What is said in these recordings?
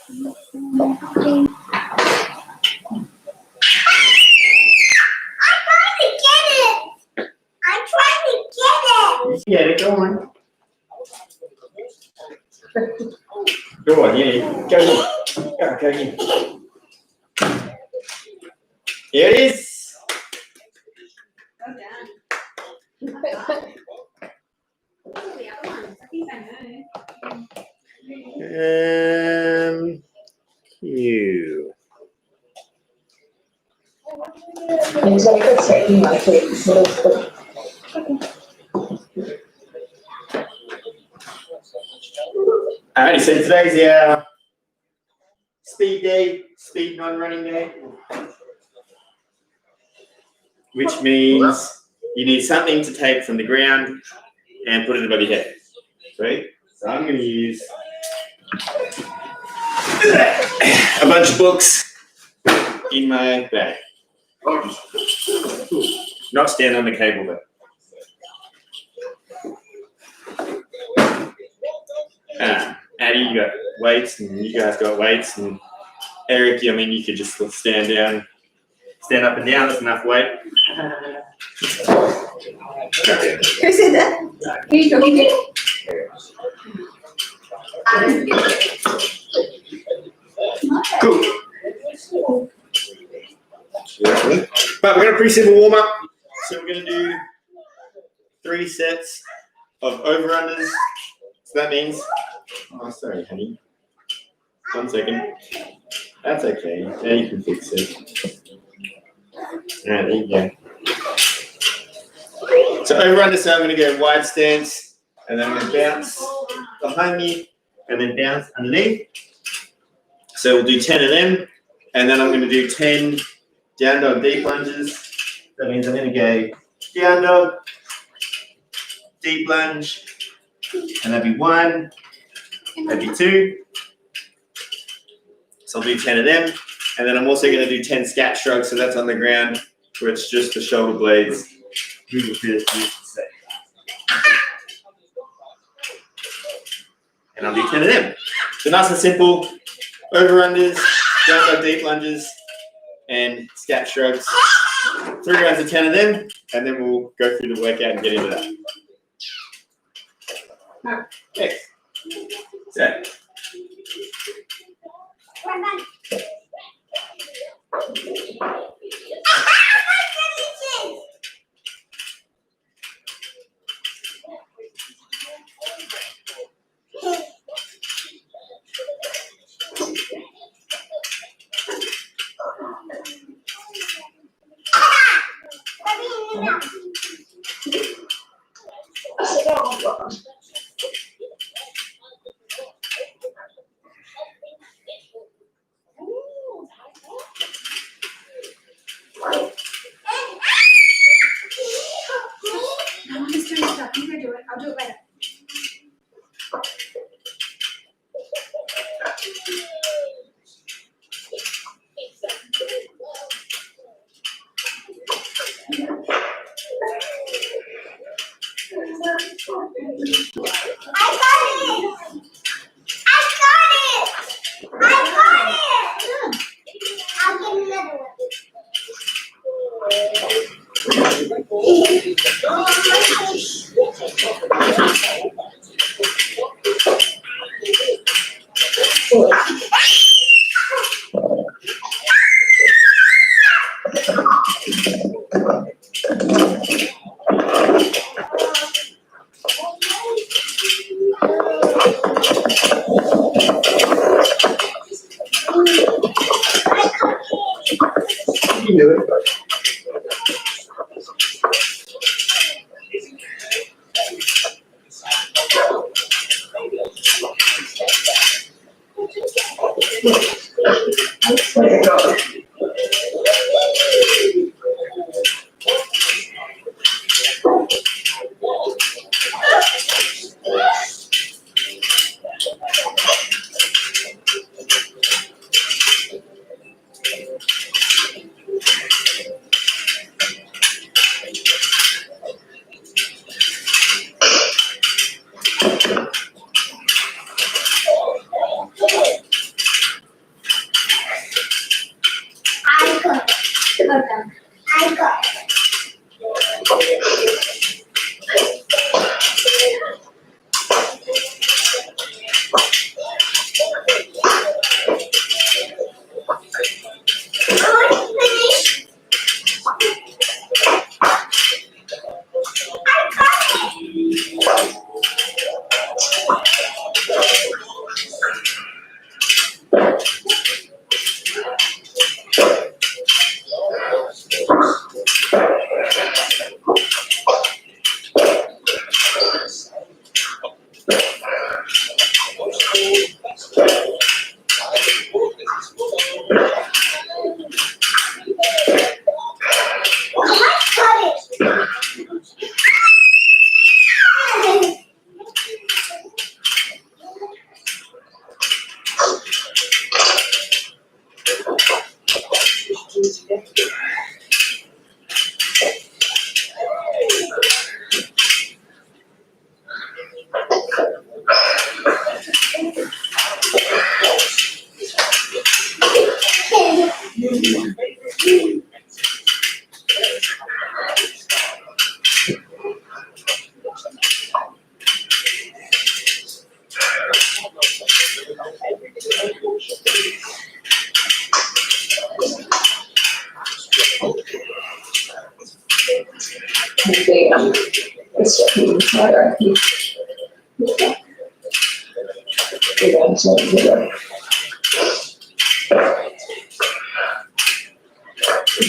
Yeah, go on. Go on, yeah. Go in. Go in. Here it is. Q. Alrighty, so today's our speed day, speed non-running day, which means you need something to take from the ground and put it above your head. Right? So I'm going to use a bunch of books in my bag. Not stand on the cable though. Addie, you got weights, and you guys got weights, and Eric, I mean, you could just stand down, stand up and down. That's enough weight. Okay. Who said that? Who are you talking to? Cool. But we're going to pretty simple warm up. So we're going to do 3 sets of over-unders. So that means, oh, sorry, honey. 1 second. That's okay. Yeah, you can fix it. Alright, there you go. So over-under, so I'm going to go wide stance, and then I'm going to bounce behind me, and then bounce underneath. So we'll do 10 of them, and then I'm going to do 10 down dog deep lunges. That means I'm going to go down dog, deep lunge, and that'd be 1, that'd be 2. So I'll do 10 of them, and then I'm also going to do 10 scat shrugs, so that's on the ground, where it's just the shoulder blades. Google Fit, and I'll do 10 of them. So nice and simple, over-unders, down dog deep lunges, and scat shrugs. 3 rounds of 10 of them, and then we'll go through the workout and get into that. Next. So. I'll do it later. You do it. I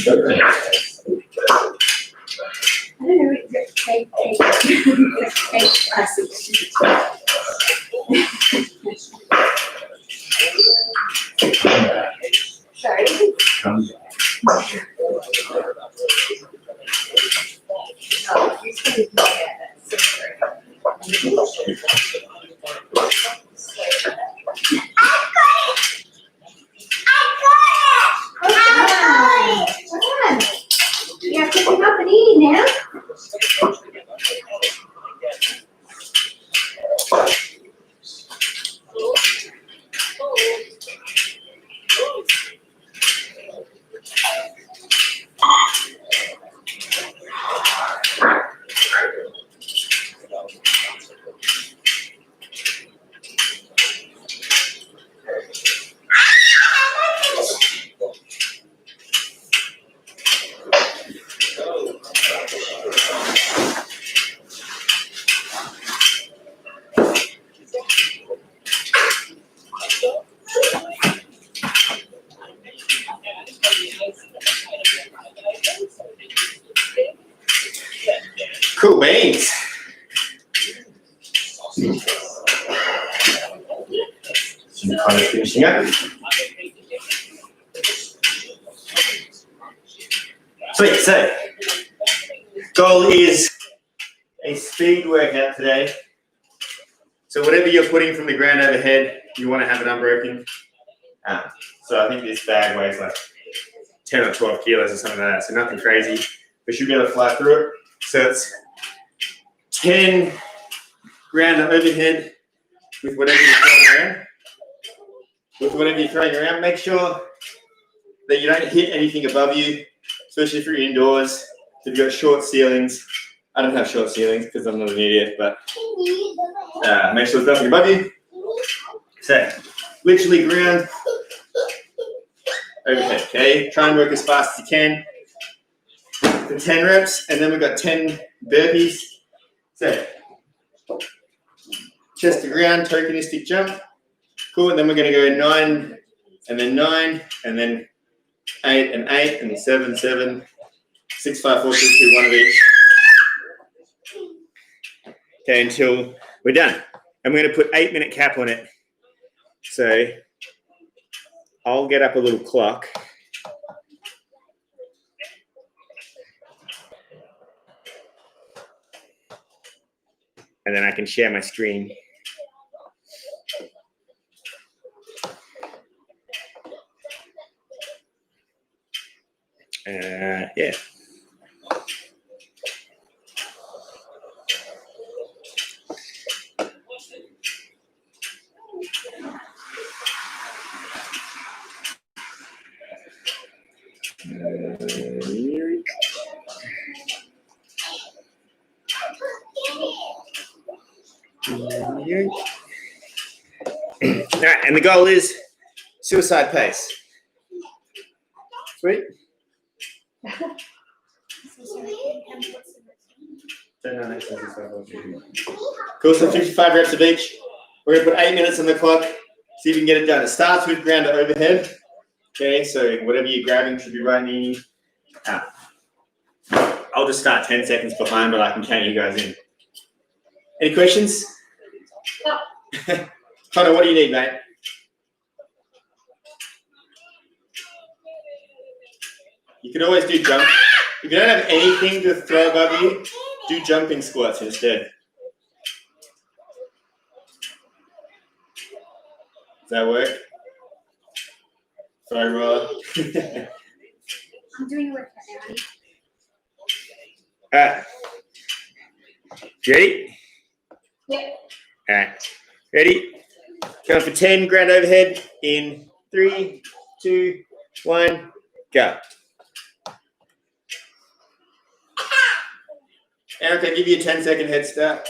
don't know, it's take classic. Sorry. Oh, you said it's not yet, that's you have to pick up and eat now. Cool beans. So kind of finishing up. Sweet. So, goal is a speed workout today. So whatever you're putting from the ground overhead, you want to have it unbroken. So I think this bag weighs like 10 or 12 kilos or something like that. So nothing crazy. We should be able to fly through it. So it's 10 ground overhead with whatever you're throwing around. With whatever you're throwing around, make sure that you don't hit anything above you, especially if you're indoors. If you've got short ceilings, I don't have short ceilings because I'm not an idiot, but make sure there's nothing above you. So, literally ground overhead, okay? Try and work as fast as you can for 10 reps, and then we've got 10 burpees. So, chest to ground, tokenistic jump. Cool, and then we're going to go 9, and then 9, and then 8, and 8, and 7, 7, 6, 5, 4, 3, 2, 1 of each. Okay, until we're done. I'm going to put 8-minute cap on it. So I'll get up a little clock. And then I can share my screen. Yeah. All right, and the goal is suicide pace. Sweet. Cool, so 55 reps of each. We're gonna put 8 minutes on the clock, see if we can get it done. It starts with ground to overhead. Okay, so whatever you're grabbing should be right near you. I'll just start 10 seconds behind, but I can count you guys in. Any questions? No. Connor, what do you need, mate? You can always do jump. If you don't have anything to throw above you, do jumping squats instead. Does that work? Sorry, roller. I'm doing work right All right. Ready? now. Yep. All right. Ready? Going for 10, ground overhead in 3, 2, 1, go. Eric, I'll give you a 10-second head start.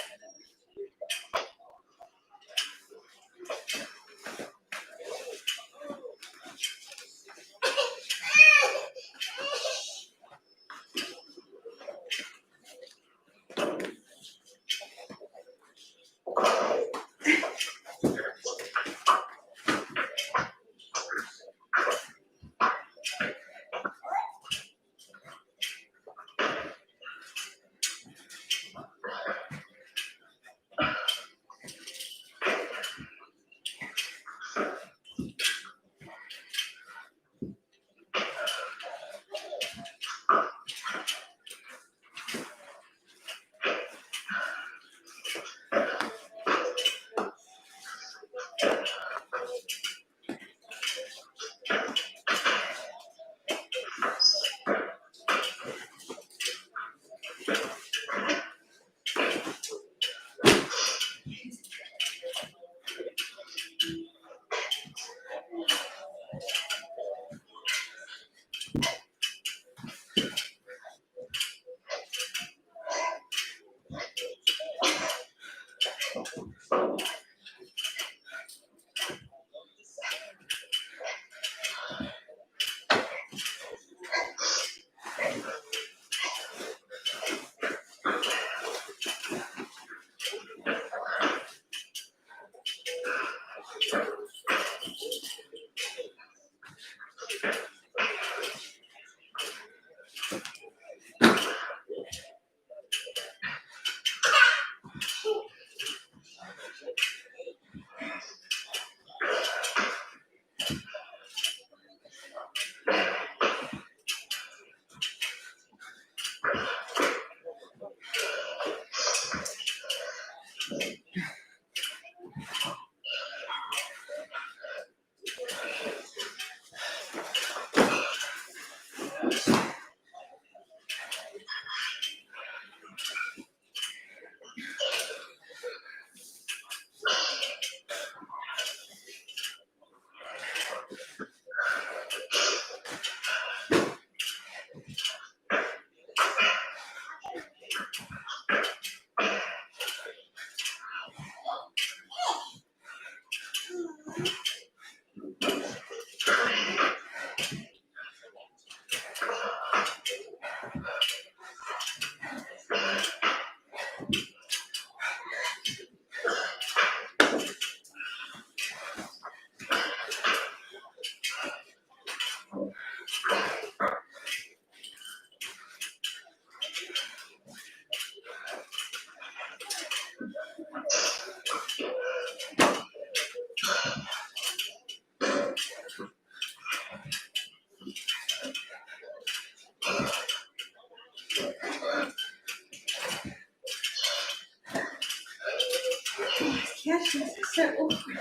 Gosh, this is so awkward.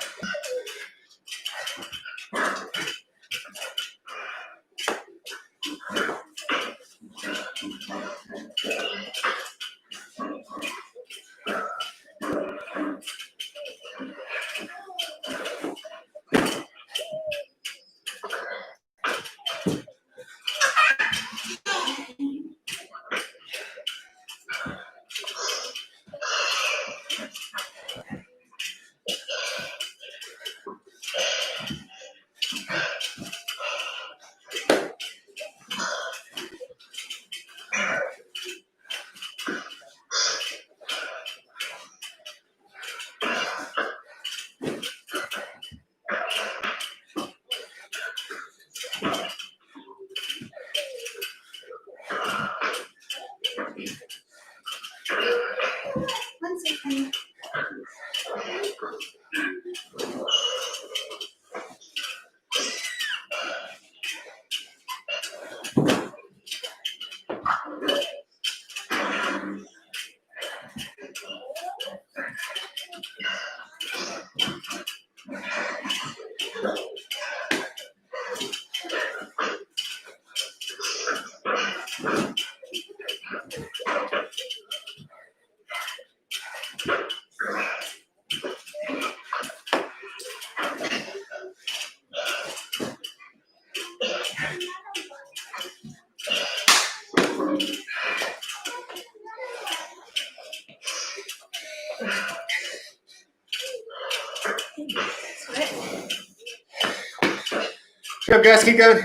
Good guys, keep going.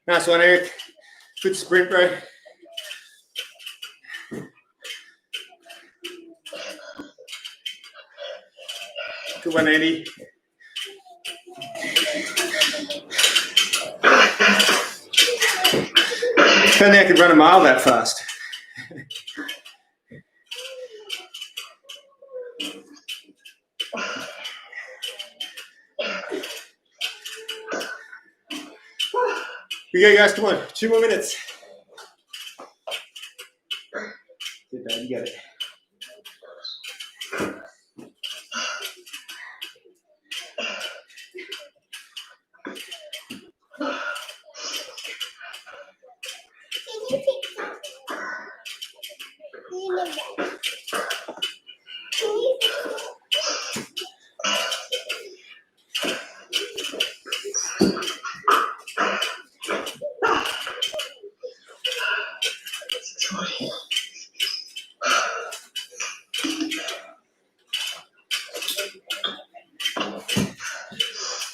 Nice one, Eric. Good sprint, bro. Good one, Andy. If only I could run a mile that fast. Here you go, guys. Come on. 2 more minutes. Good, Dad. You got it.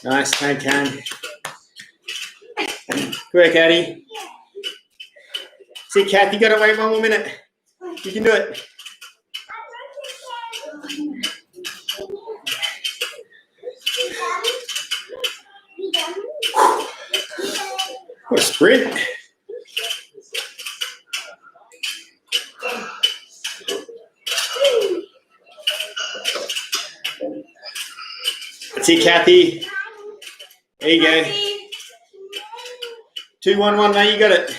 Nice, can. Quick, Addy. See, Kath, you got to wait 1 more minute. You can do it. What a sprint. That's it, Kathy. There you go. 2, 1, 1. Now you got it.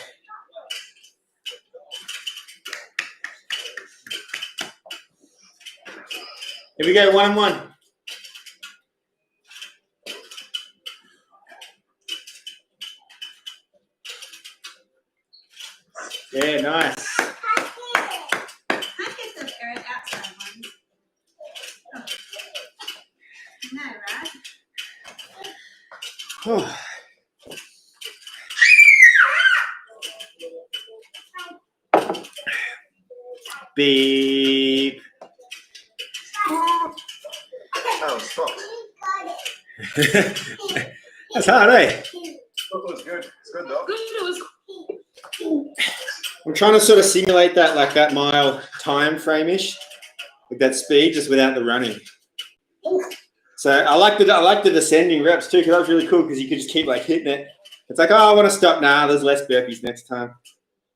Here we go. 1 and 1. Yeah, nice. Oh. Beep. Oh, stop. That's hard, eh? It was good. It's good though. I'm trying to sort of simulate that, like that mile time frame-ish, with that speed, just without the running. So I like the descending reps too, because that was really cool because you could just keep like hitting it. It's like, oh, I want to stop now. There's less burpees next time.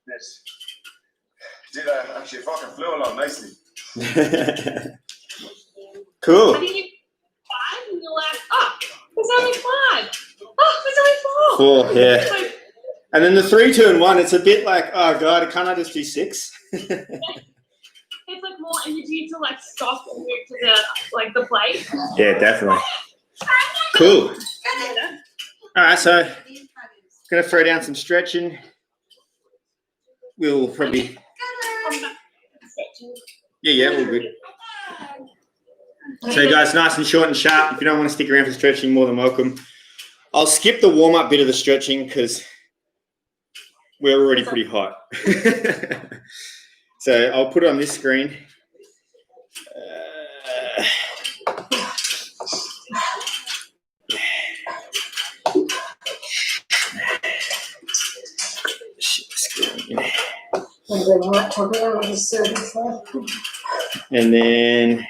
Yes. Did actually fucking flew along nicely. Cool. I think you 5 and you're like, oh, there's only 5. Oh, there's only 4. 4, yeah. So, And then the 3, 2, and 1, it's a bit like, oh god, can't I just do 6? it's like more energy to like stop and move to the plate. Yeah, definitely. Cool. All right, so gonna throw down some stretching. We'll probably. Yeah, all good. So guys, nice and short and sharp. If you don't want to stick around for stretching, more than welcome. I'll skip the warm-up bit of the stretching because we're already pretty hot. So I'll put it on this screen. And then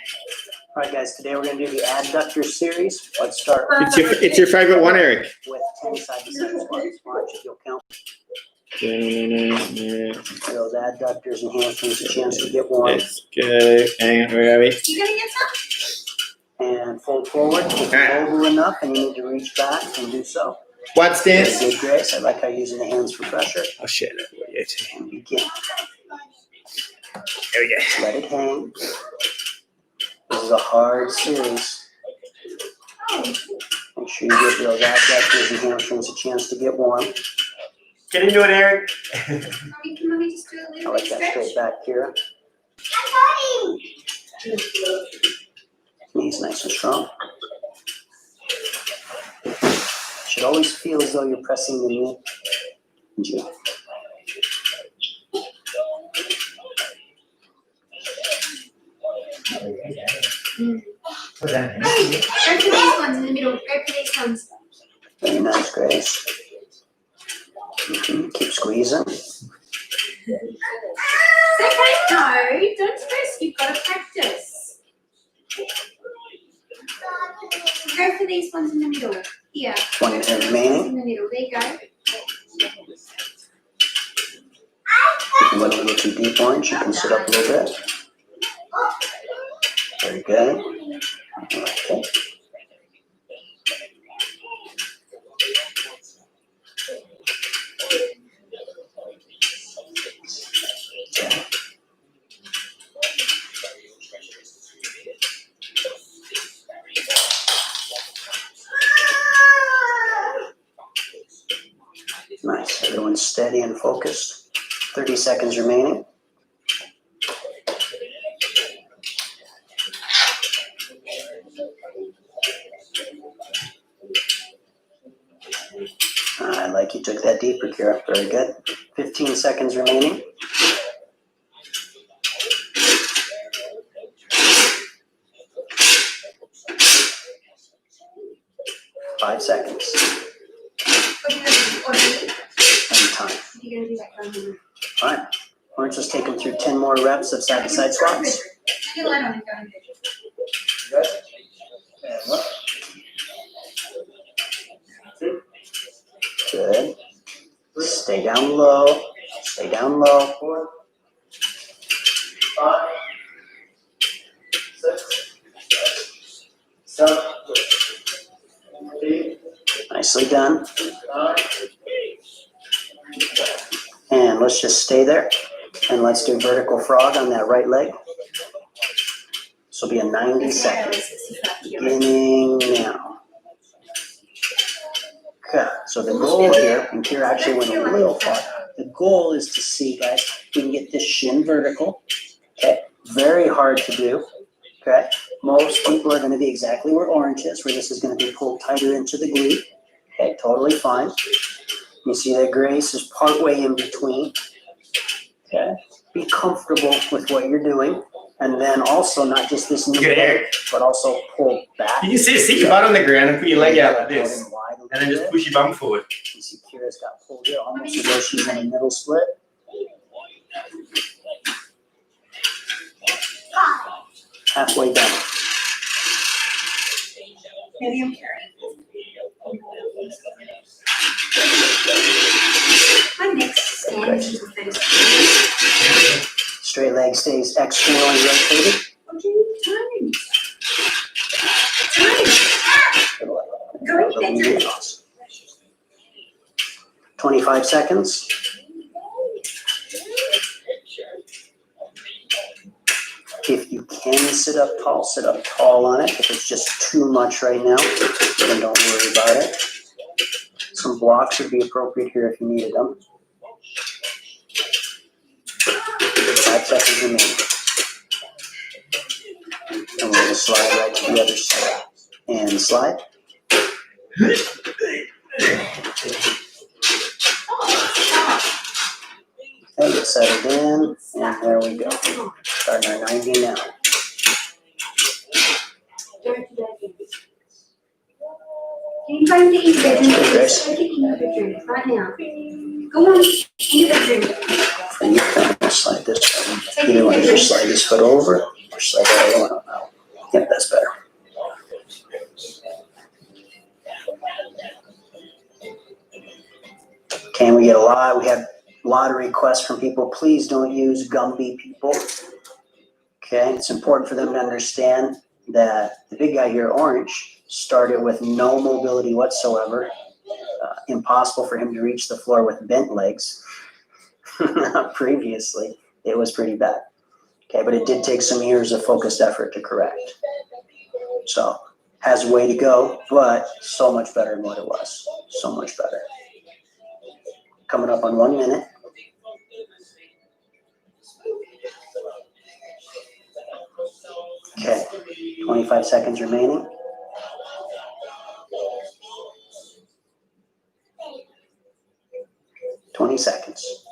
All right, guys, today we're going to do the adductor series. Let's start it's your favorite one, Eric. with 10 side-to-side squats. March, if you'll count. Those adductors and hamstrings a chance to get warm. Let's go. Hang on, where are we? You gonna get some? And fold forward. If you're mobile enough and you need to reach back, and do so. Wide stance. Good, Grace. I like how you're using the hands for pressure. I'll share that with you too. And begin. There we go. Let it hang. This is a hard series. Make sure you give those adductors and hamstrings a chance to get warm. Get into it, Eric. Mommy, can mommy just do a I'll little let bit that stretch? straight back, Kira. Knees nice and strong. Should always feel as though you're pressing the knee. G. Go for these ones in the middle. Go for these ones. Very nice, Grace. Keep squeezing. It's okay, no, don't stress. You've got to practice. Go for these ones in the middle. Here. 1 minute remaining. In the middle. There you go. If you went a little too deep, Orange, you can sit up a little bit. Very good. Okay. Nice. Everyone's steady and focused. 30 seconds remaining. I like you took that deeper, Kira. Very good. 15 seconds remaining. 5 seconds. And time. You're going to do that going Fine. Orange, let's take them through 10 more reps of side-to-side squats. Turn your light on and go in bedroom. Good. Stay down low. Stay down low. 4, 5, 6, 7, 8. Nicely done. 9. And let's just stay there. And let's do vertical frog on that right leg. This will be a 90 seconds. Beginning now. Okay, so the goal here, and Kira actually went a little far. The goal is to see, guys, if we can get this shin vertical. Okay, very hard to do. Okay, most people are going to be exactly where Orange is, where this is going to be pulled tighter into the glute. Okay, totally fine. You see that Grace is partway in between. Okay, be comfortable with what you're doing. And then also not just this knee, Good, Eric. but also pull back. You can sit your butt on the ground and put your leg out like this. Out and wide a And then little just bit. push your bum forward. You see Kira's got pulled here almost as though she's in a middle split. Halfway done. Maybe I'm carrying. My next stand is the face. Straight leg stays externally rotated. What are you doing? Go in bedroom. 25 seconds. If you can sit up tall on it. If it's just too much right now, then don't worry about it. Some blocks would be appropriate here if you needed them. 5 seconds remaining. And we're going to slide right to the other side. And slide. Okay, get settled in. And there we go. Starting our 90 now. Can you go into the bedroom? Grace. Go in the bedroom right now. Go on, in the bedroom. And you kind of slide this way. Either one, just slide this foot over or slide the other one out. Yep, that's better. Okay, we had a lot of requests from people. Please don't use Gumby, people. Okay, it's important for them to understand that the big guy here, Orange, started with no mobility whatsoever. Impossible for him to reach the floor with bent legs. Previously, it was pretty bad. Okay, but it did take some years of focused effort to correct. So, has a way to go, but so much better than what it was. So much better. coming up on 1 minute. Okay, 25 seconds remaining. Twenty seconds.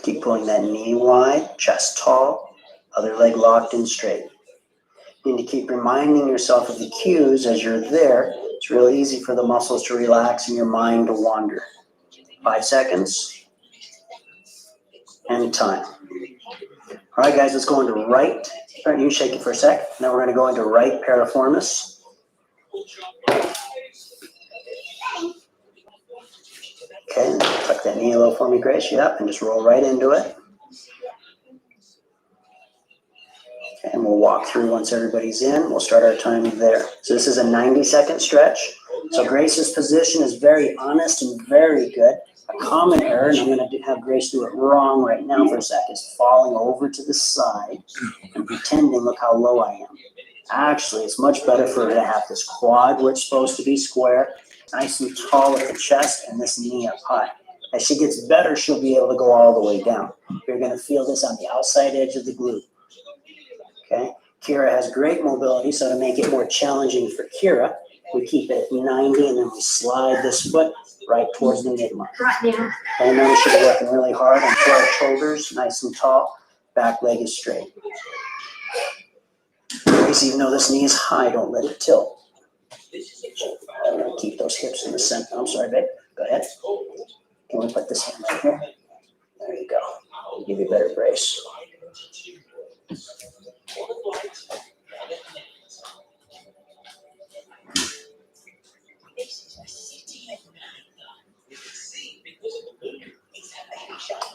Keep pulling that knee wide, chest tall, other leg locked in straight. You need to keep reminding yourself of the cues as you're there. It's really easy for the muscles to relax and your mind to wander. 5 seconds. And time. All right, guys, let's go into right. All right, you shake it for a sec. Now we're going to go into right piriformis. Okay, tuck that knee a little for me, Grace. Yep, and just roll right into it. Okay, and we'll walk through once everybody's in. We'll start our time there. So this is a 90-second stretch. So Grace's position is very honest and very good. A common error, and I'm going to have Grace do it wrong right now for a sec, is falling over to the side and pretending, look how low I am. Actually, it's much better for her to have this quad where it's supposed to be square, nice and tall at the chest, and this knee up high. As she gets better, she'll be able to go all the way down. You're going to feel this on the outside edge of the glute. Okay, Kira has great mobility, so to make it more challenging for Kira, we keep it at 90 and then we slide this foot right towards the midline. Right now. And notice she's working really hard on 12 shoulders, nice and tall. Back leg is straight. Grace, even though this knee is high, don't let it tilt. I'm going to keep those hips in the center. I'm sorry, babe. Go ahead. Can we put this hand right here? There you go. I'll give you a better brace.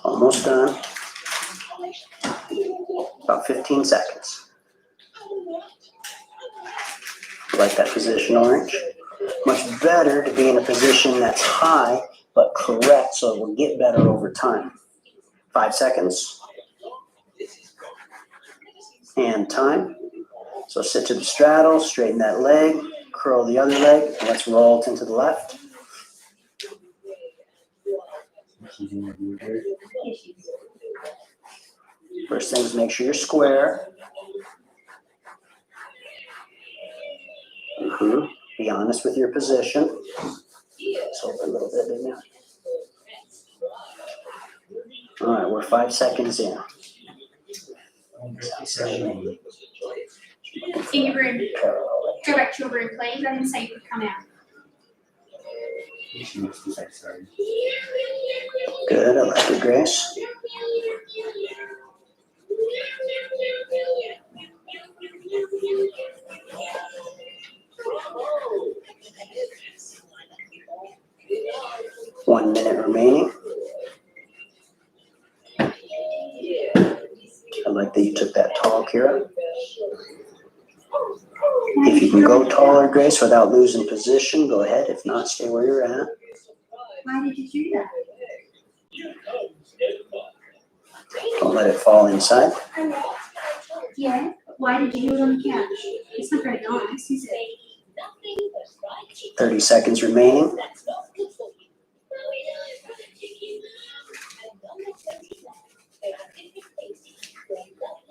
Almost done. About 15 seconds. Like that position, Orange. Much better to be in a position that's high but correct, so it will get better over time. 5 seconds. And time. So sit to the straddle, straighten that leg, curl the other leg, and let's roll it into the left. First thing is make sure you're square. Be honest with your position. Just over a little bit, baby. All right, we're 5 seconds in. In your room. Go back to your room, please. I didn't say you could come out. Good, I like it, Grace. One minute remaining. I like that you took that tall, Kira. If you can go taller, Grace, without losing position, go ahead. If not, stay where you're at. Why did you do that? Don't let it fall inside. Yeah. Why did you do it on the couch? It's not very nice, is it? 30 seconds remaining.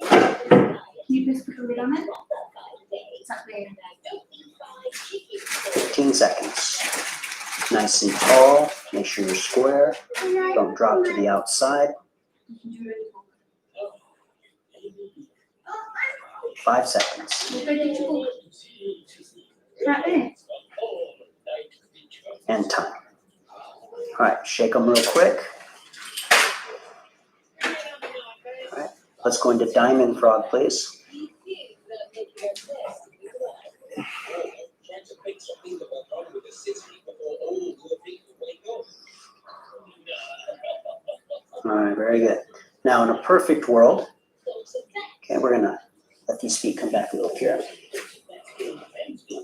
Can you please put the lid on it? It's up there. 15 seconds. Nice and tall. Make sure you're square. Don't drop to the outside. You can do it. 5 seconds. We'll go get your book. Right there. And time. All right, shake them real quick. All right, let's go into diamond frog, please. All right, very good. Now, in a perfect world, okay, we're gonna let these feet come back a little, Kira.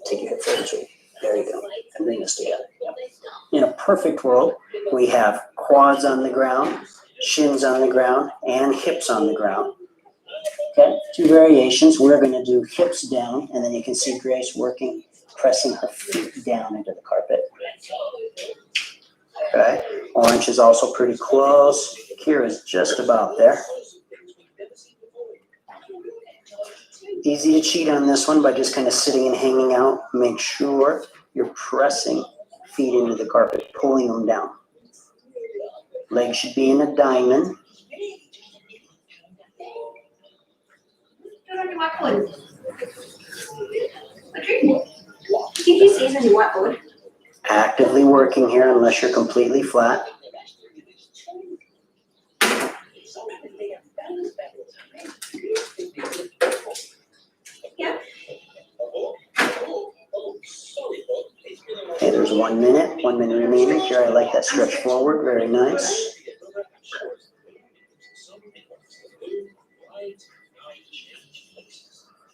Take your hip forward, sweet. There you go. And bring this together. Yep. In a perfect world, we have quads on the ground, shins on the ground, and hips on the ground. Okay, 2 variations. We're going to do hips down, and then you can see Grace working, pressing her feet down into the carpet. Okay, Orange is also pretty close. Kira's just about there. Easy to cheat on this one by just kind of sitting and hanging out. Make sure you're pressing feet into the carpet, pulling them down. Legs should be in a diamond. Put on your whiteboard. Did you see it on your whiteboard? Actively working here unless you're completely flat. Yeah. Okay, there's 1 minute. 1 minute remaining. Here, I like that stretch forward. Very nice.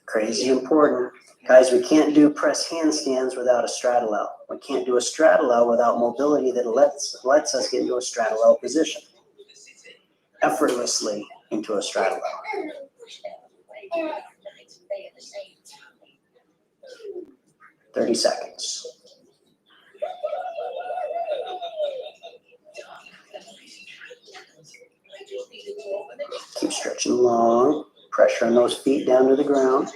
Crazy important. Guys, we can't do press handstands without a straddle out. We can't do a straddle out without mobility that lets us get into a straddle out position. Effortlessly into a straddle out. 30 seconds. Keep stretching long. Pressure on those feet down to the ground.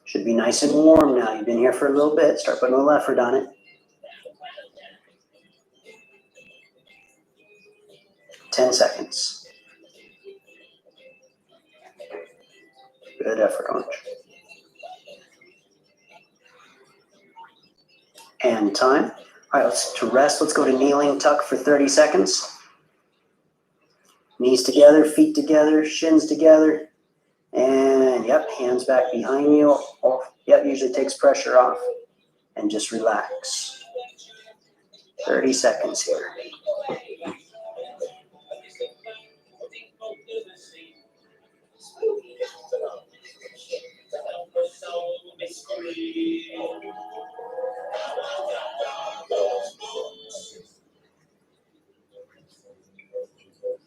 Should be nice and warm now. You've been here for a little bit. Start putting a little effort on it. 10 seconds. Good effort, Orange. And time. All right, to rest, let's go to kneeling tuck for 30 seconds. Knees together, feet together, shins together. And yep, hands back behind you. Oh, yep, usually takes pressure off. And just relax. 30 seconds here.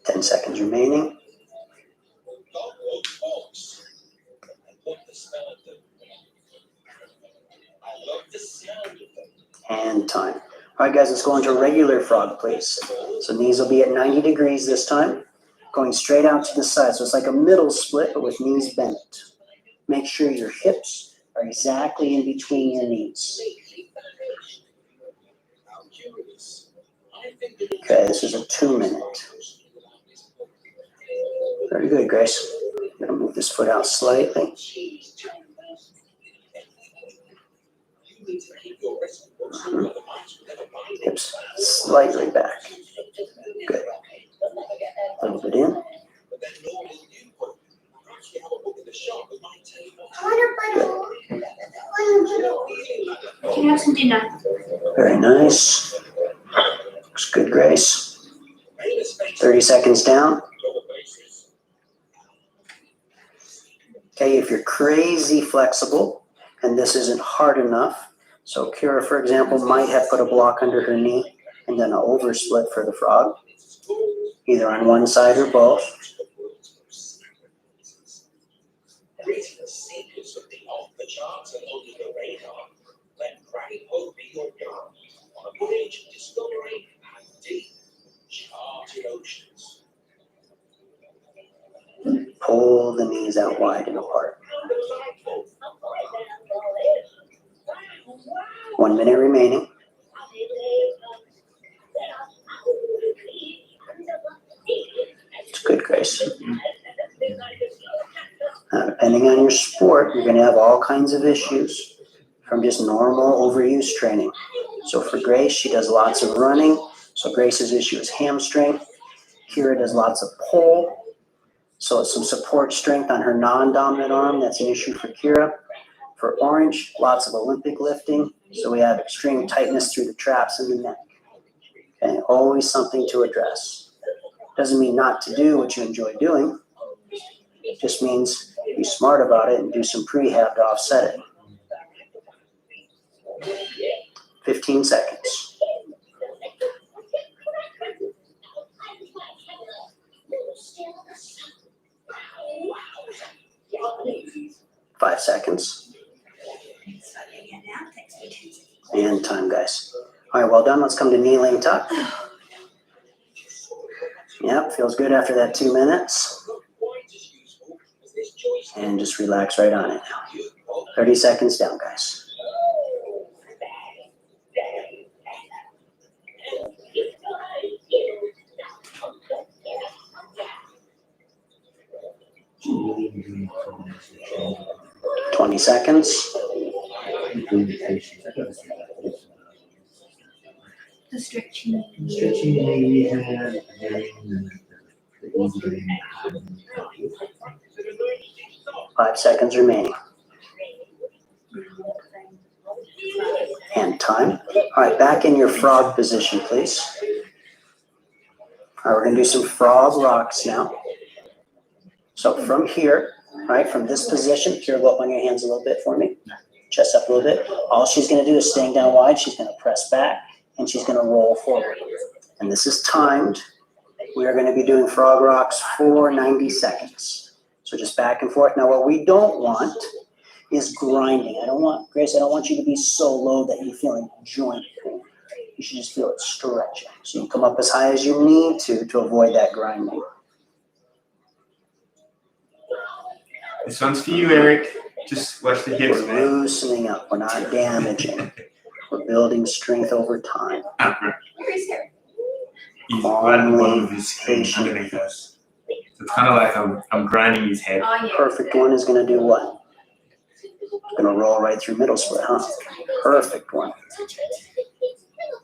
Ten seconds remaining. And time. All right, guys, let's go into regular frog, please. So knees will be at 90 degrees this time, going straight out to the side. So it's like a middle split, but with knees bent. Make sure your hips are exactly in between your knees. Okay, this is a 2 minute. Very good, Grace. I'm gonna move this foot out slightly. Hips slightly back. Good. A little bit in. Can you have some dinner? Very nice. Looks good, Grace. 30 seconds down. Okay, if you're crazy flexible and this isn't hard enough, so Kira, for example, might have put a block under her knee and then an oversplit for the frog, either on one side or both. Pull the knees out wide and apart. 1 minute remaining. It's good, Grace. Now, depending on your sport, you're going to have all kinds of issues from just normal overuse training. So for Grace, she does lots of running. So Grace's issue is hamstring. Kira does lots of pull. So some support strength on her non-dominant arm. That's an issue for Kira. For Orange, lots of Olympic lifting. So we have extreme tightness through the traps and the neck. Okay, always something to address. Doesn't mean not to do what you enjoy doing. It just means be smart about it and do some prehab to offset it. 15 seconds. 5 seconds. And time, guys. All right, well done. Let's come to kneeling tuck. Yep, feels good after that 2 minutes. And just relax right on it now. 30 seconds down, guys. Twenty seconds. The stretching. 5 seconds remaining. And time. All right, back in your frog position, please. All right, we're gonna do some frog rocks now. So from here, right, from this position, here, go up on your hands a little bit for me. Chest up a little bit. All she's gonna do is staying down wide, she's gonna press back, and she's gonna roll forward. And this is timed. We are gonna be doing frog rocks for 90 seconds. So just back and forth. Now what we don't want is grinding. Grace, I don't want you to be so low that you're feeling joint pain. You should just feel it stretching. So you come up as high as you need to avoid that grinding. This one's for you, Eric. Just watch the hips, We're man. loosening up. We're not damaging. We're building strength over time. Where is it? He's right at the bottom of his screen underneath us. So it's kind of like I'm grinding his head. Oh, yeah. Perfect one is going to do what? Going to roll right through middle split, huh? Perfect one.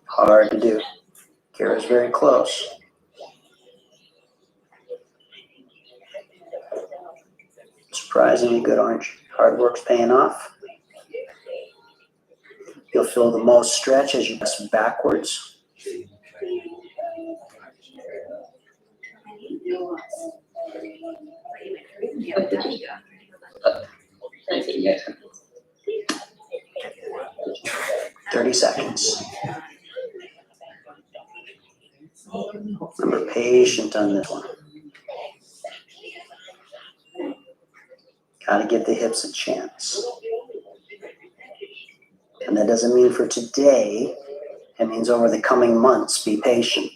Hard to do. Kira's very close. Surprisingly good, orange. Hard work's paying off. You'll feel the most stretch as you press backwards. Yeah, there you go. 30 seconds. Remember, patient on this one. Gotta give the hips a chance. And that doesn't mean for today, it means over the coming months, be patient.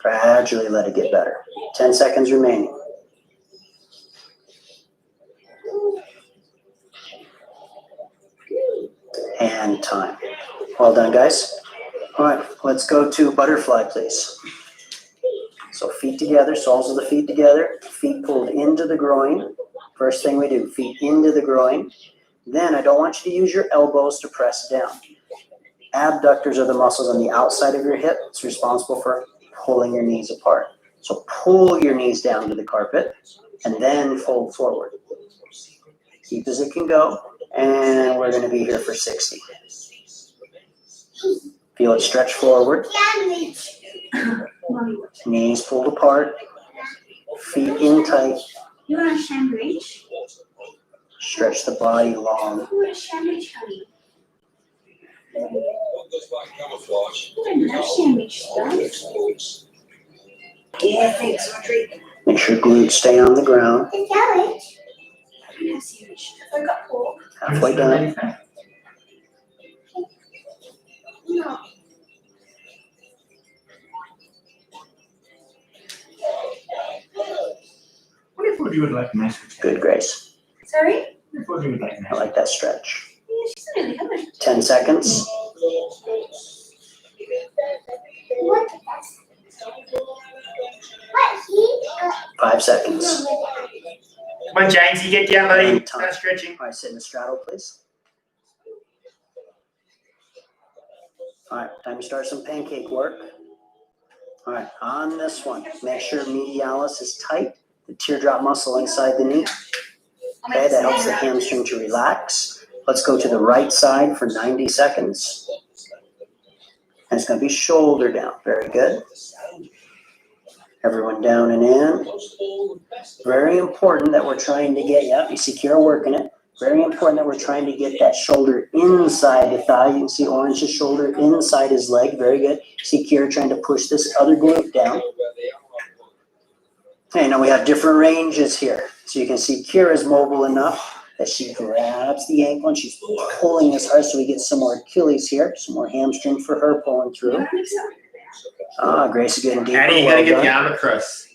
Gradually let it get better. 10 seconds remaining. And time. Well done, guys. All right, let's go to butterfly, please. So feet together, soles of the feet together, feet pulled into the groin. First thing we do, feet into the groin. Then I don't want you to use your elbows to press down. Abductors are the muscles on the outside of your hip. It's responsible for pulling your knees apart. So pull your knees down to the carpet and then fold forward. Deep as it can go. And we're going to be here for 60. Feel it stretch forward. Knees pulled apart. Feet in tight. You want a sandwich? Stretch the body long. You want a sandwich, honey? What goes by camouflage? You want a sandwich, yeah, thanks, Audrey. Make sure glutes stay on the ground. I have sandwich. I got pork. Halfway done. No. What if you would like to mess with Good, Grace. Sorry? What if you would like to I mess like that stretch. Yeah, she's really good. 10 seconds. What? 5 seconds. Come on, James, you get down, buddy. Time. Start stretching. All right, sit in the straddle, please. All right, time to start some pancake work. All right, on this one, make sure medialis is tight, the teardrop muscle inside the knee. Okay, that helps the hamstring to relax. Let's go to the right side for 90 seconds. And it's going to be shoulder down. Very good. Everyone down and in. Very important that we're trying to get, yeah, you see Kira working it. Very important that we're trying to get that shoulder inside the thigh. You can see Orange's shoulder inside his leg. Very good. See Kira trying to push this other glute down. Okay, now we have different ranges here. So you can see Kira's mobile enough that she grabs the ankle and she's pulling as hard so we get some more Achilles here, some more hamstring for her pulling through. Grace is getting deeper. Addie, you gotta get the arm across.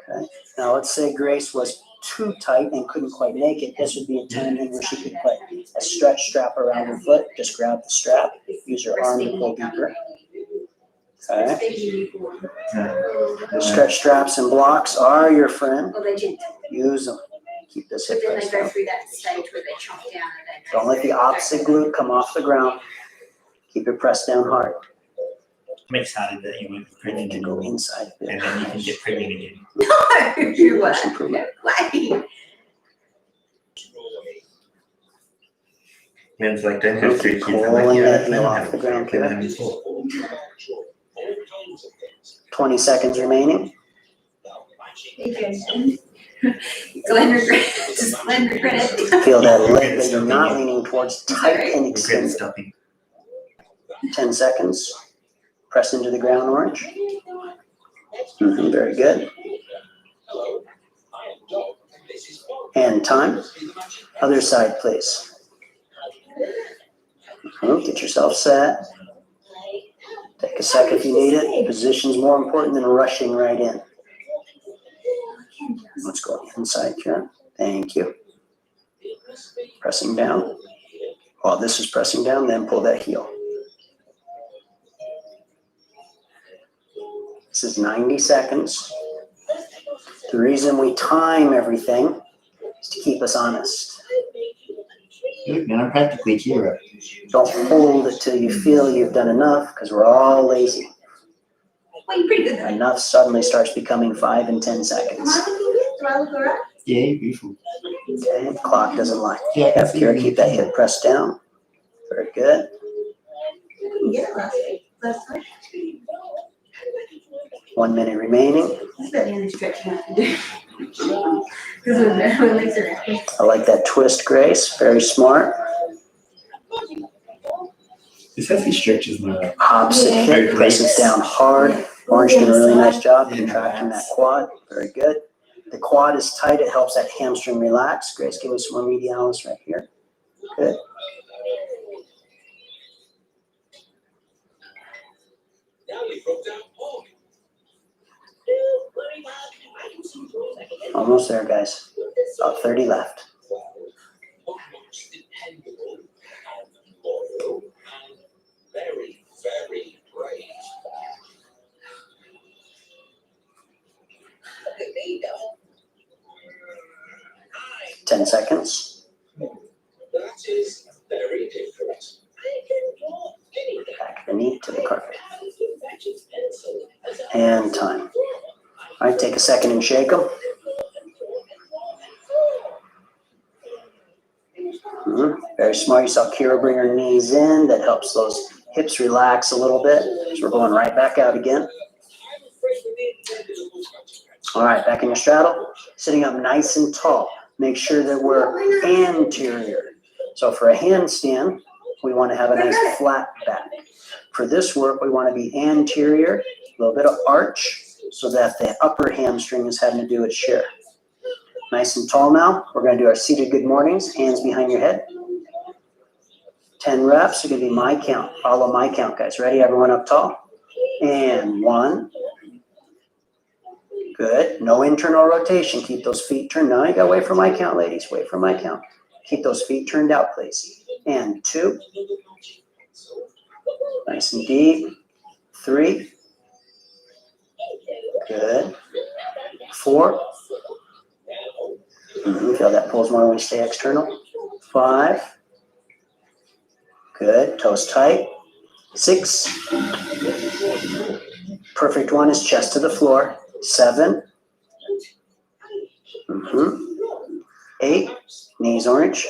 Okay. Now let's say Grace was too tight and couldn't quite make it. This would be a time then where she could put a stretch strap around her foot. Just grab the strap, use her arm to pull deeper. Okay. Stretch straps and blocks are your friend. Use them. Keep this hip But then they pressed go down. through that stage where they chomp down and they. Don't let the opposite glute come off the ground. Keep it pressed down hard. I'm excited that you went You pregnant need to go inside a bit. and then you can get pregnant again. No, Much improvement. why? Men's like, don't have 3 kids. I'm Pulling like, yeah, that I heel plan off to the ground plan here. on having 4. 20 seconds remaining. Glenn regret it. Feel that leg that you're not leaning towards tight and Regret extended. stopping. 10 seconds. Press into the ground, Orange. Very good. And time. Other side, please. Get yourself set. Take a sec if you need it. Position's more important than rushing right in. Let's go inside here. Thank you. Pressing down. While this is pressing down, then pull that heel. This is 90 seconds. The reason we time everything is to keep us honest. Look, man, I'm practically hero. Don't hold it till you feel you've done enough, because we're all lazy. Well, you're pretty good though. Enough suddenly starts becoming 5 and 10 seconds. Do I look alright? Yeah, beautiful. Okay, clock doesn't lie. Yeah, I can see Kira, you. keep that hip pressed down. Very good. Yeah, last time. 1 minute remaining. This is about the only stretching I can do. Because my legs are out. I like that twist, Grace. Very smart. This actually stretches my Opposite hip presses down hard. Orange did a really nice job contracting that quad. Very good. The quad is tight. It helps that hamstring relax. Grace, give me some more medialis right here. Good. Almost there, guys. About 30 left. Very, very brave. 10 seconds. That is very different. Back the knee to the carpet. And time. All right, take a second and shake them. Very smart. You saw Kira bring her knees in. That helps those hips relax a little bit. So we're going right back out again. All right, back in your straddle. Sitting up nice and tall. Make sure that we're anterior. So for a handstand, we want to have a nice flat back. For this work, we want to be anterior, a little bit of arch, so that the upper hamstring is having to do its share. Nice and tall now. We're going to do our seated good mornings, hands behind your head. 10 reps are going to be my count. Follow my count, guys. Ready? Everyone up tall. And 1. Good. No internal rotation. Keep those feet turned. Now you got to wait for my count, ladies. Wait for my count. Keep those feet turned out, please. And 2. Nice and deep. 3. Good. 4. Feel that pulls more when we stay external. 5. Good. Toes tight. 6. Perfect one is chest to the floor. 7. 8. Knees orange.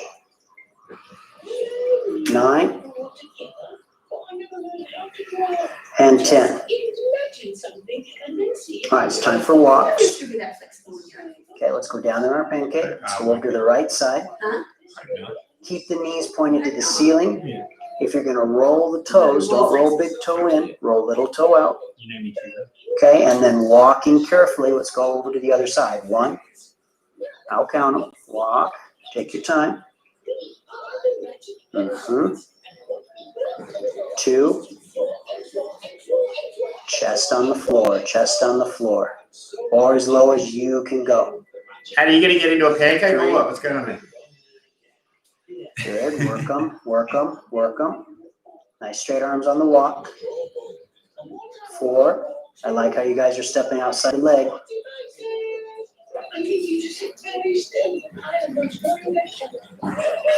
9. And 10. All right, it's time for walks. Okay, let's go down in our pancake. Let's go over to the right side. Keep the knees pointed to the ceiling. If you're going to roll the toes, don't roll big toe in, roll little toe out. You know me too. Okay, and then walking carefully. Let's go over to the other side. 1. I'll count them. Walk. Take your time. Mm-hmm. 2. Chest on the floor, chest on the floor. Or as low as you can go. How are you going to get into a pancake or what? What's going on there? Good, work them, work them, work them. Nice straight arms on the walk. 4. I like how you guys are stepping outside the leg.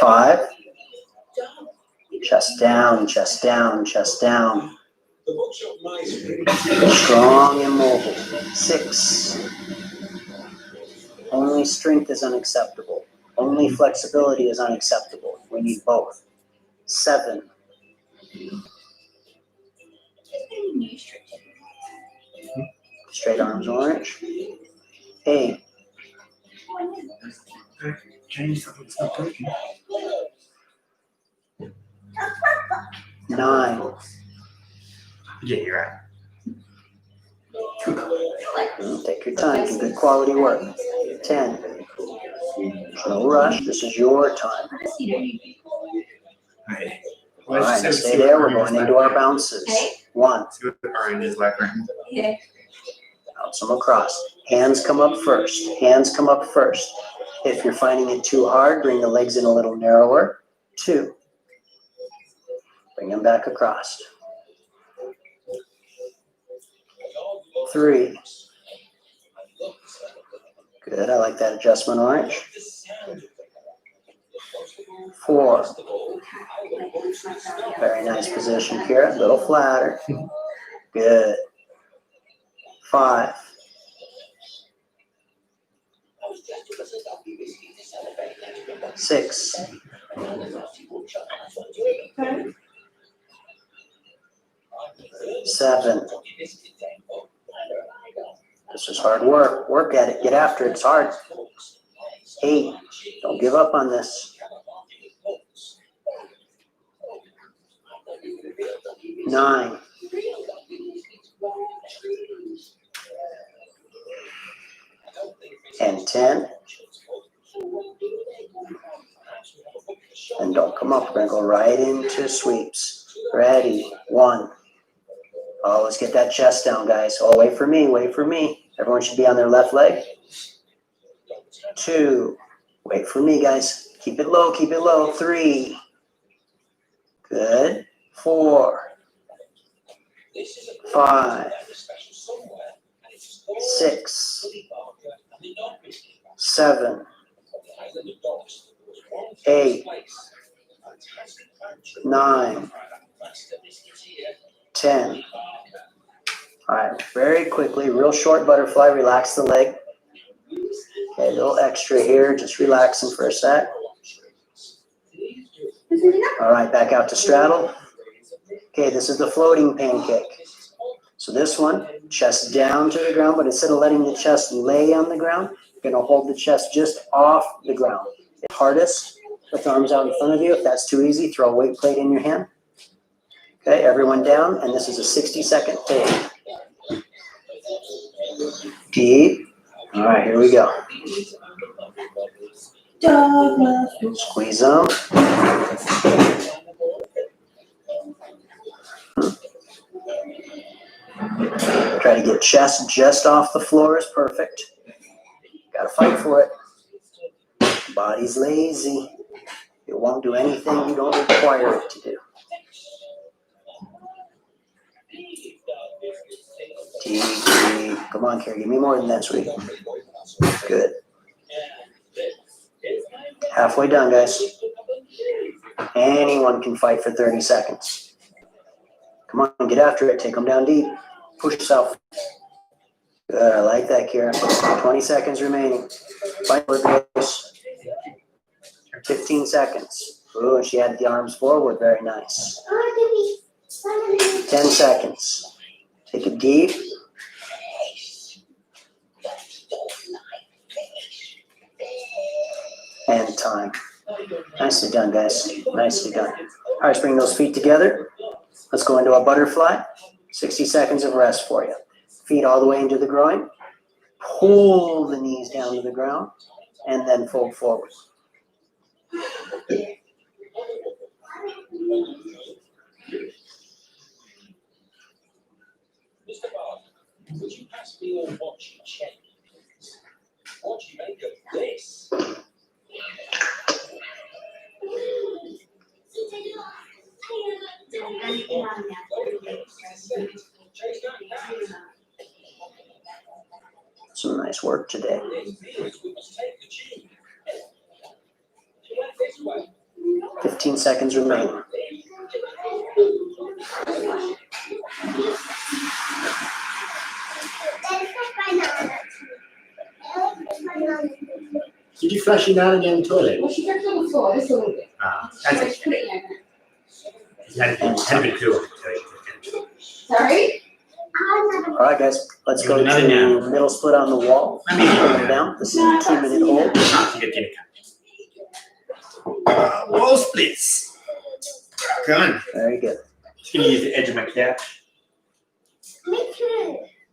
5. Chest down, chest down, chest down. Strong and mobile. 6. Only strength is unacceptable. Only flexibility is unacceptable. We need both. 7. Straight arms orange. 8. Change something. Stop talking. 9. Yeah, you're right. Take your time. Do good quality work. 10. No rush. This is your time. Hey. All right, now stay there. We're going into our bounces. 1. See what the orange is like, right? Yeah. Bounce them across. Hands come up first. Hands come up first. If you're finding it too hard, bring the legs in a little narrower. 2. Bring them back across. 3. Good, I like that adjustment orange. 4. Very nice position, Kira. A little flatter. Good. 5. 6. 7. This is hard work. Work at it. Get after it. It's hard. 8. Don't give up on this. 9. 10. And don't come up. We're going to go right into sweeps. Ready. 1. Oh, let's get that chest down, guys. Oh, wait for me. Wait for me. Everyone should be on their left leg. 2. Wait for me, guys. Keep it low. Keep it low. 3. Good. 4. 5. 6. 7. 8. 9. 10. All right, very quickly, real short butterfly, relax the leg. Okay, a little extra here, just relaxing for a sec. All right, back out to straddle. Okay, this is the floating pancake. So this one, chest down to the ground, but instead of letting the chest lay on the ground, you're gonna hold the chest just off the ground. It's hardest with the arms out in front of you. If that's too easy, throw a weight plate in your hand. Okay, everyone down, and this is a 60-second fade. Deep. All right, here we go. Squeeze them. Try to get chest just off the floor is perfect. Gotta fight for it. Body's lazy. It won't do anything you don't require it to do. Deep. Come on, Carrie, give me more than that, sweet. Good. Halfway done, guys. Anyone can fight for 30 seconds. Come on, get after it. Take them down deep. Push yourself. Good, I like that, Kira. 20 seconds remaining. Fight for grace. 15 seconds. Ooh, and she had the arms forward. Very nice. 10 seconds. Take it deep. And time. Nicely done, guys. Nicely done. All right, let's bring those feet together. Let's go into a butterfly. 60 seconds of rest for you. Feet all the way into the groin. Pull the knees down to the ground. And then fold forward. Mr. Barton, would you pass me your watch check? What do you make of this? Some nice work today. We must take the tube. She went this way. 15 seconds remaining. Did you flush your down down the toilet? Well, she kept on the floor, this a little bit. Ah, So that's she put it in there. it. Had a bit cool. Sorry? All right, guys, let's You go want another to nap? middle split on the wall. Let me Put them down. This is a 2-minute hold. Ah, you get dinner. Wall splits. Come on. Very good. Just gonna use the edge of my couch.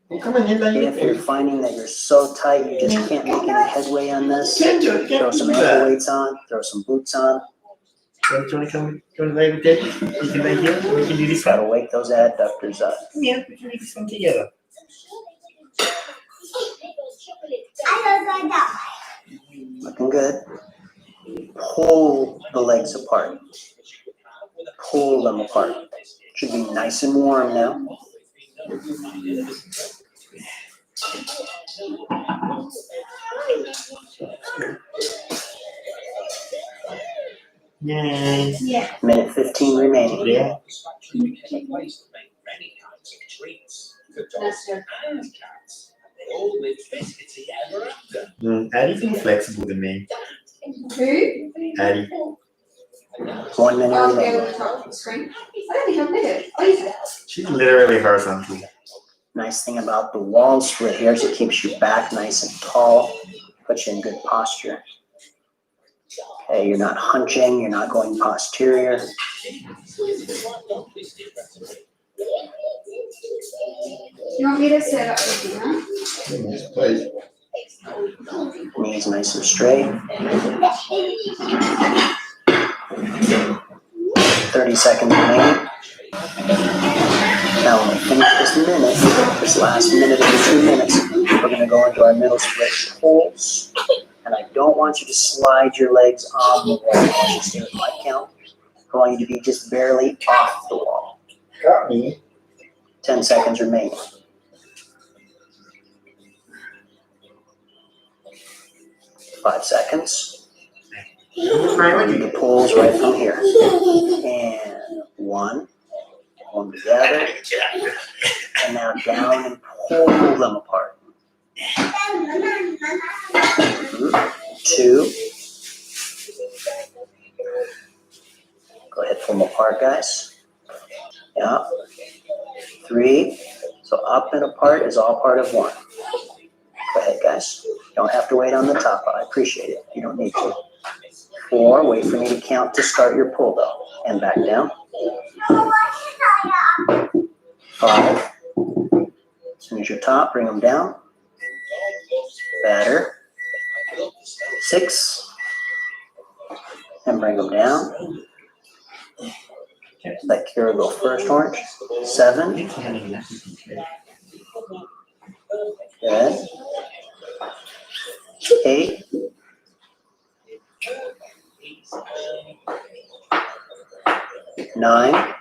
Well, come on, If you're finding that you're so tight, you just can't make any headway on this, throw some ankle weights on, throw some boots on. Do you want to come? Do you want to lay with Daddy? You can lay here. We can do this Gotta one. wake those adductors up. Yeah, we can do this one together. Looking good. Pull the legs apart. Pull them apart. Should be nice and warm now. Yay. Yeah. Minute 15 remaining. Yeah. A place to make many kinds of treats for dogs and cats. They all live biscuity ever after. Addie's more flexible than me. Who? Addie. 1 minute Oh, the remaining. on the top of the screen. I don't think I've met it. Oh, is it? She's literally horizontal. Nice thing about the wall split here is it keeps your back nice and tall, puts you in good posture. Okay, you're not hunching, you're not going posterior. You want me to set up with you, huh? Please. Knees nice and straight. 30 seconds remaining. Now, when we finish this last minute of the 2 minutes, we're going to go into our middle split pulls. And I don't want you to slide your legs on the wall. I want you to stay with my count. I want you to be just barely off the wall. Got me. 10 seconds remaining. 5 seconds. The pulls right from here. And 1. Pull them together. And now down and pull them apart. 2. Go ahead, pull them apart, guys. Yeah. 3. So up and apart is all part of 1. Go ahead, guys. Don't have to wait on the top. I appreciate it. You don't need to. 4. Wait for me to count to start your pull, though. And back down. 5. Finish your top. Bring them down. Better. 6. And bring them down. Let Kira go first, Orange. 7. Good. 8. 9.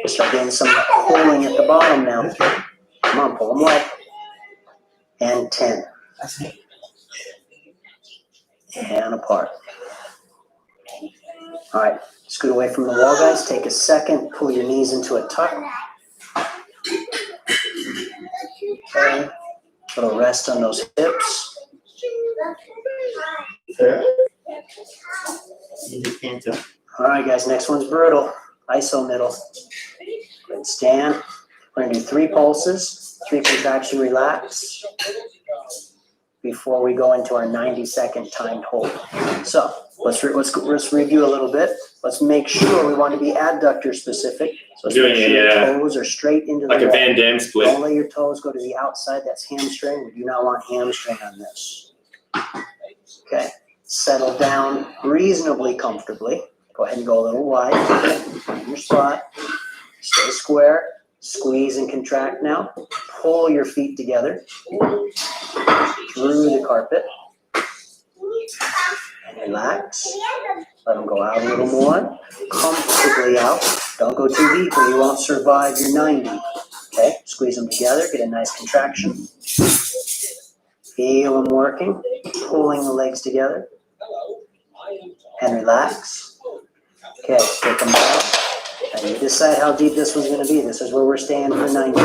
Start getting some pulling at the bottom now. Come on, pull them wide. And 10. And apart. All right, scoot away from the wall, guys. Take a second. Pull your knees into a tuck. Okay. Little rest on those hips. All right, guys. Next one's brutal. ISO middle. Good stand. We're gonna do 3 pulses, 3 contraction relax before we go into our 90-second timed hold. So let's review a little bit. Let's make sure we want to be adductor specific. So let's make sure your toes are straight into the wall. Like a Van Damme split. Don't let your toes go to the outside. That's hamstring. We do not want hamstring on this. Okay. Settle down reasonably comfortably. Go ahead and go a little wide. Find your spot. Stay square. Squeeze and contract now. Pull your feet together through the carpet. And relax. Let them go out a little more. Comfortably out. Don't go too deep or you won't survive your 90. Okay? Squeeze them together. Get a nice contraction. Feel them working. Pulling the legs together. And relax. Okay, take them down. And you decide how deep this was going to be. This is where we're staying for 90.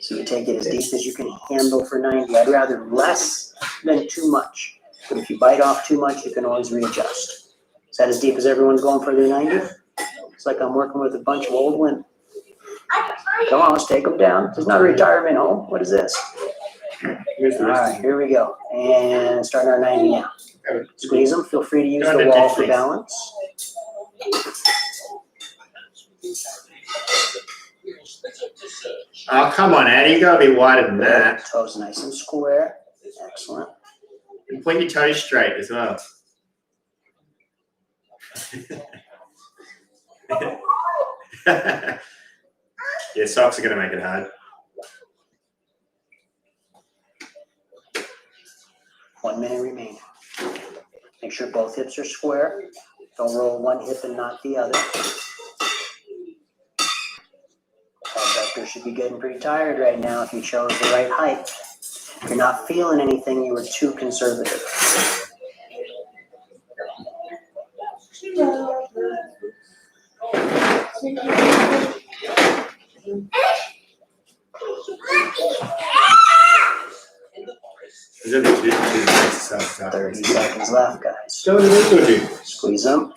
So you take it as deep as you can handle for 90. I'd rather less than too much. But if you bite off too much, you can always readjust. Is that as deep as everyone's going for their 90? It's like I'm working with a bunch of old women. Come on, let's take them down. This is not a retirement home. What is this? All right, here we go. And starting our 90 now. Squeeze them. Feel free to use the wall for balance. Oh, come on, Eddie. You got to be wider than that. Toes nice and square. Excellent. And point your toes straight as well. Yeah, socks are going to make it hard. 1 minute remaining. Make sure both hips are square. Don't roll one hip and not the other. Abductor should be getting pretty tired right now if you chose the right height. If you're not feeling anything, you were too conservative. There's only two exercises. 30 seconds left, guys. So what do we do? Squeeze them.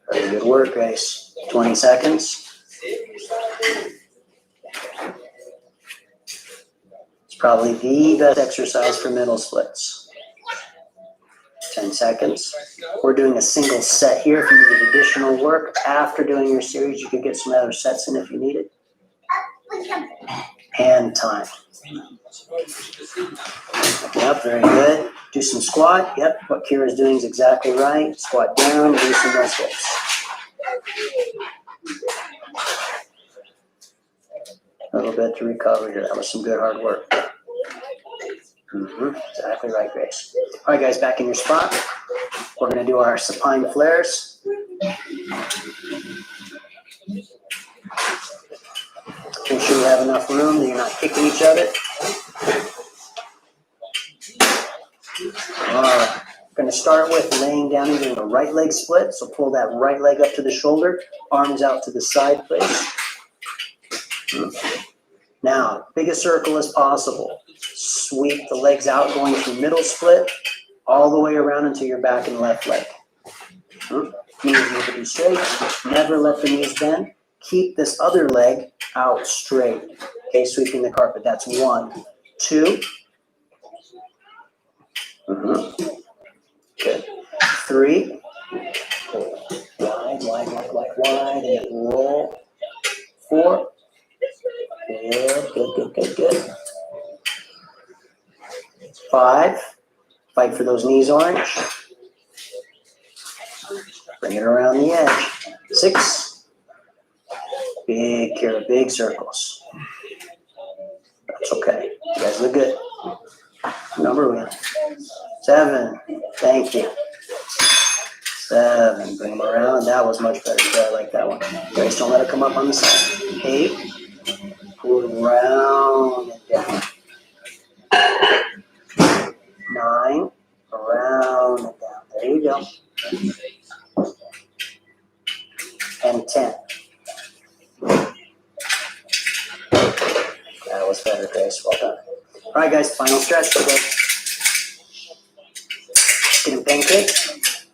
Very good work, guys. 20 seconds. It's probably the best exercise for middle splits. 10 seconds. We're doing a single set here. If you need additional work after doing your series, you could get some other sets in if you need it. And time. Yep, very good. Do some squat. Yep, what Kira's doing is exactly right. Squat down, loosen those hips. A little bit to recover here. That was some good hard work. Exactly right, Grace. All right, guys, back in your spot. We're going to do our supine flares. Make sure you have enough room that you're not kicking each other. All right. We're going to start with laying down. You're doing a right leg split. So pull that right leg up to the shoulder. Arms out to the side, please. Now, big a circle as possible. Sweep the legs out, going through middle split, all the way around into your back and left leg. Knees need to be straight. Never let the knees bend. Keep this other leg out straight. Okay, sweeping the carpet. That's 1, 2. Good. 3. Wide, and roll. 4. Good. 5. Fight for those knees, orange. Bring it around the edge. 6. Big Kira, big circles. That's okay. You guys look good. Number 1. 7. Thank you. 7. Bring them around. That was much better. I like that one. Guys, don't let it come up on the side. 8. Pull it around and down. 9. Around and down. There you go. And 10. That was better, Grace. Well done. All right, guys. Final stretch today. Getting pancakes.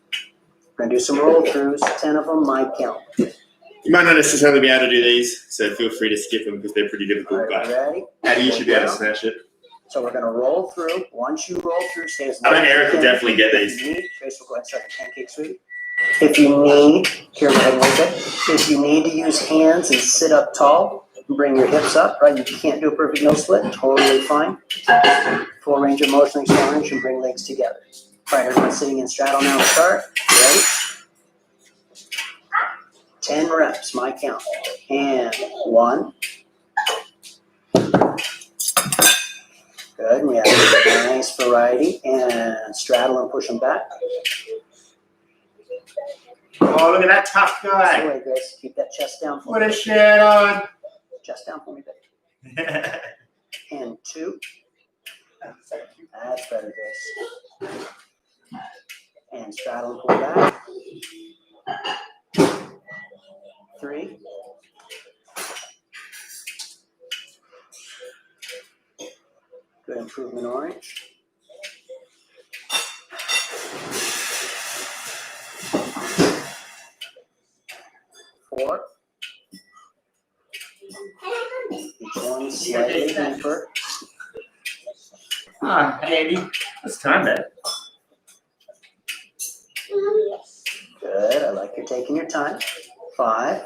We're going to do some roll-throughs. 10 of them, my count. You might not necessarily be able to do these, so feel free to skip them because they're pretty difficult. All right, ready? But you should be able to smash it. So we're going to roll through. Once you roll through, stay as I long bet as you Eric will can. definitely get these. If you need, Grace will go ahead and start the pancake sweep. If you need, here, go ahead and wait it. If you need to use hands and sit up tall, Bring your hips up, right? You can't do a perfect nose split, totally fine. Full range of motion, expansion, bring legs together. All right, everyone sitting in straddle now, start. Ready? 10 reps, my count. And 1. Good, we have a nice variety. And straddle and push them back. Oh, look at that tough This guy. way, Grace. Keep that chest down for Put me. a shirt on. Chest down for me, baby. And 2. That's better, Grace. And straddle and pull back. 3. Good improvement, orange. 4. Each one slightly deeper. Ah, Andy, it's time, man. Good. I like you're taking your time. 5.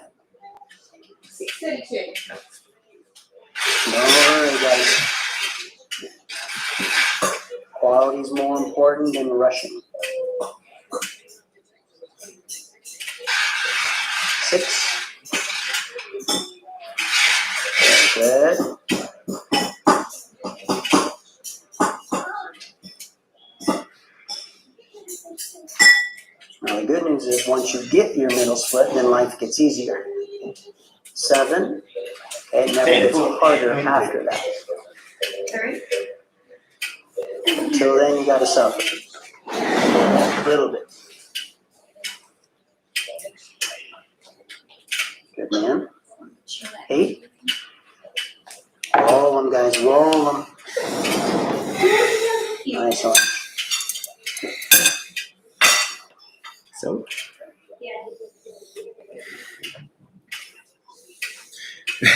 6:32. No worry, guys. Quality is more important than rushing. 6. Very good. Now the good news is once you get your middle split, then life gets easier. 7. It never gets harder after that. 3. Until then, you gotta suffer. A little bit. Good man. 8. Roll them, guys. Roll them. Nice one. So?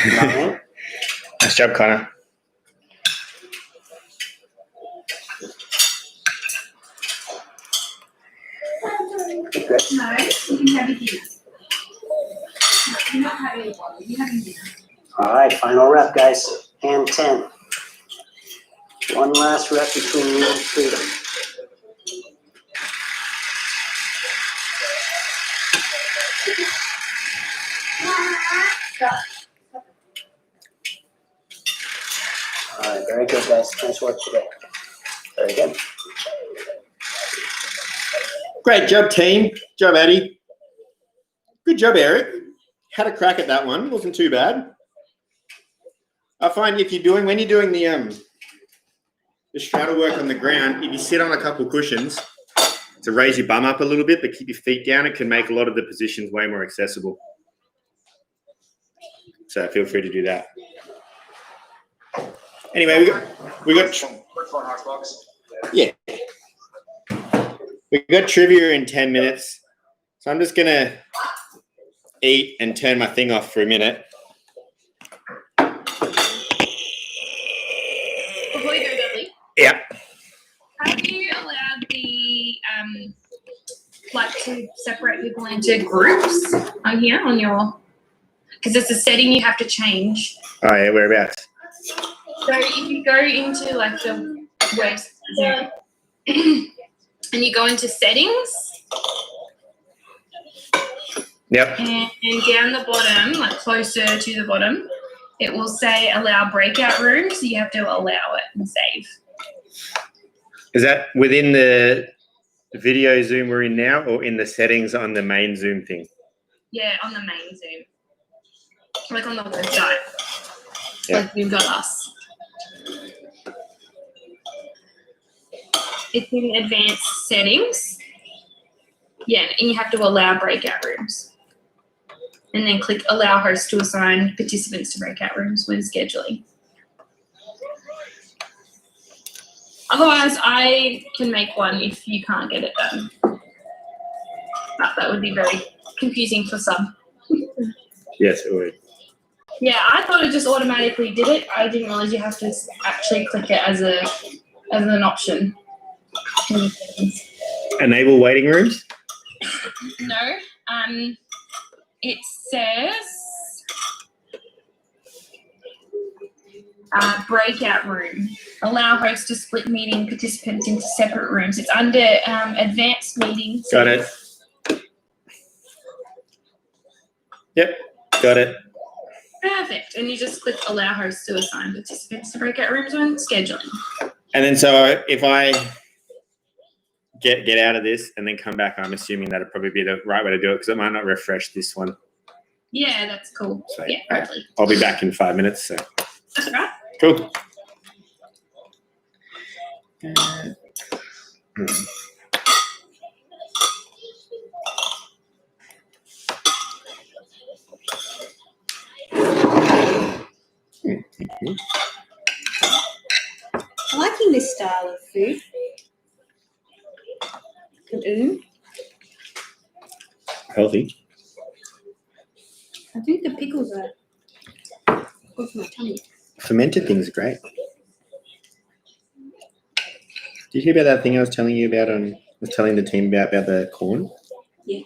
Nine. Nice job, Connor. Good. No, you can have your dinner. No, you're not having water. You're having dinner. All right, final rep, guys. And 10. One last rep between you and freedom. All right, very good, guys. Nice work today. Very good. Great job, team. Good job, Eddie. Good job, Eric. Had a crack at that one. Wasn't too bad. I find when you're doing the straddle work on the ground, if you sit on a couple cushions to raise your bum up a little bit, but keep your feet down, it can make a lot of the positions way more accessible. So feel free to do that. Anyway, we got trivia in 10 minutes. So I'm just gonna eat and turn my thing off for a minute. Before you go, Dudley, Yeah. have you allowed the to separate people into groups on here on your? Because it's a setting you have to change. Oh yeah, whereabouts? So if you go into the web and you go into settings. Yep. And down the bottom, closer to the bottom, it will say allow breakout rooms. So you have to allow it and save. Is that within the video Zoom we're in now, or in the settings on the main Zoom thing? Yeah, on the main Zoom. Like on the website. Yeah. Like we've got us. It's in advanced settings. Yeah, and you have to allow breakout rooms. And then click allow host to assign participants to breakout rooms when scheduling. Otherwise, I can make one if you can't get it done. But that would be very confusing for some. Yes, it would. Yeah, I thought it just automatically did it. I didn't realize you have to actually click it as an option. Enable waiting rooms? No. It says breakout room. Allow host to split meeting participants into separate rooms. It's under advanced meetings. Got it. Yep, got it. Perfect. And you just click allow host to assign participants to breakout rooms when scheduling. And then so if I get out of this and then come back, I'm assuming that'd probably be the right way to do it because it might not refresh this one. Yeah, that's cool. So Yeah, totally. I'll be back in 5 minutes. So That's right. cool. I'm liking this style of food. Healthy. I think the pickles are good for my tummy. Fermented things are great. Did you hear about that thing I was telling you about? Was telling the team about the corn. Yeah.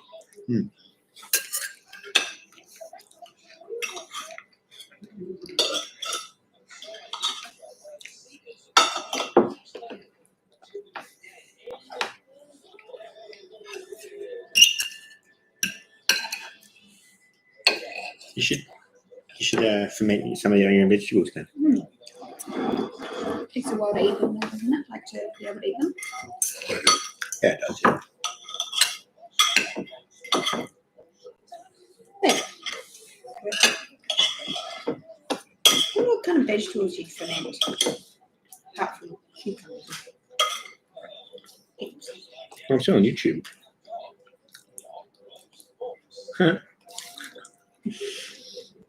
You should ferment some of your own vegetables then. Takes a while to eat them, doesn't it? Like to be able to eat them. Yeah, it does. Yeah. I wonder what kind of vegetables you'd ferment, apart from cucumbers. I'm still on YouTube. Huh.